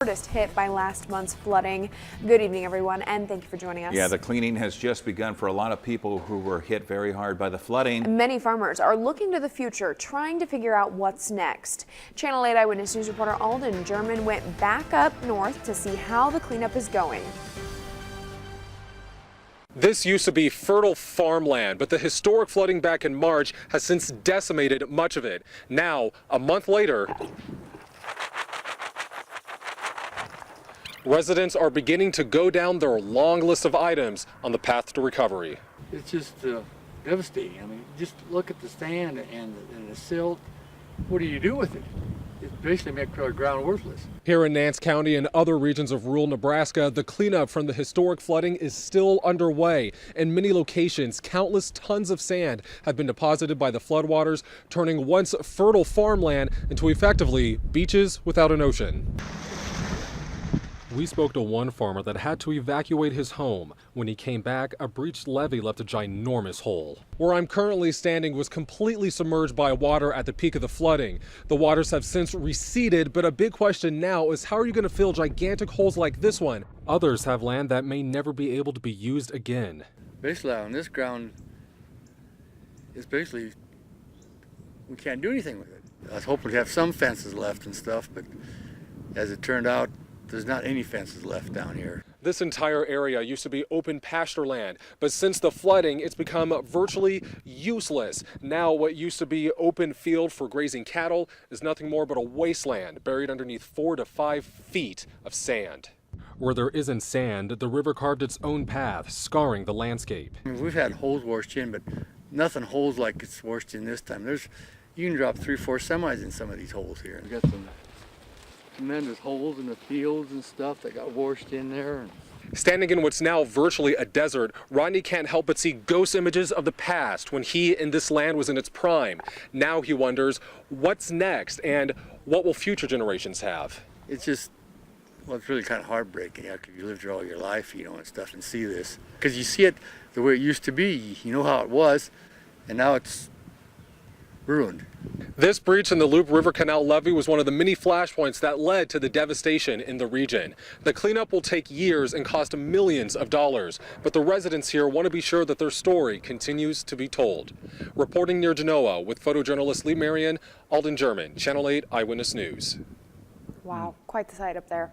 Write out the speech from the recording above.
hardest hit by last month's flooding. Good evening, everyone, and thank you for joining us. Yeah, the cleaning has just begun for a lot of people who were hit very hard by the flooding. Many farmers are looking to the future, trying to figure out what's next. Channel 8 Eyewitness News reporter Alden German went back up north to see how the cleanup is going. This used to be fertile farmland, but the historic flooding back in March has since decimated much of it. Now, a month later, residents are beginning to go down their long list of items on the path to recovery. It's just devastating. I mean, just look at the sand and the silt. What do you do with it? It basically makes our ground worthless. Here in Nance County and other regions of rural Nebraska, the cleanup from the historic flooding is still underway. In many locations, countless tons of sand have been deposited by the floodwaters, turning once fertile farmland into effectively beaches without an ocean. We spoke to one farmer that had to evacuate his home. When he came back, a breached levee left a ginormous hole. Where I'm currently standing was completely submerged by water at the peak of the flooding. The waters have since receded, but a big question now is how are you going to fill gigantic holes like this one? Others have land that may never be able to be used again. Basically, on this ground, it's basically, we can't do anything with it. I was hoping to have some fences left and stuff, but as it turned out, there's not any fences left down here. This entire area used to be open pasture land, but since the flooding, it's become virtually useless. Now what used to be open field for grazing cattle is nothing more but a wasteland buried underneath 4 to 5 feet of sand. Where there isn't sand, the river carved its own path, scarring the landscape. I mean, we've had holes washed in, but nothing holes like it's washed in this time. You can drop 3 or 4 semis in some of these holes here. We've got some tremendous holes in the fields and stuff that got washed in there. Standing in what's now virtually a desert, Rodney can't help but see ghost images of the past when he and this land was in its prime. Now he wonders what's next and what will future generations have. It's just, well, it's really kind of heartbreaking after you lived here all your life, you know, and stuff, and see this. Because you see it the way it used to be, you know how it was, and now it's ruined. This breach in the Loop River Canal levee was one of the many flashpoints that led to the devastation in the region. The cleanup will take years and cost millions of dollars, but the residents here want to be sure that their story continues to be told. Reporting near Genoa with photojournalist Lee Marion, Alden German, Channel 8 Eyewitness News. Wow, quite the sight up there.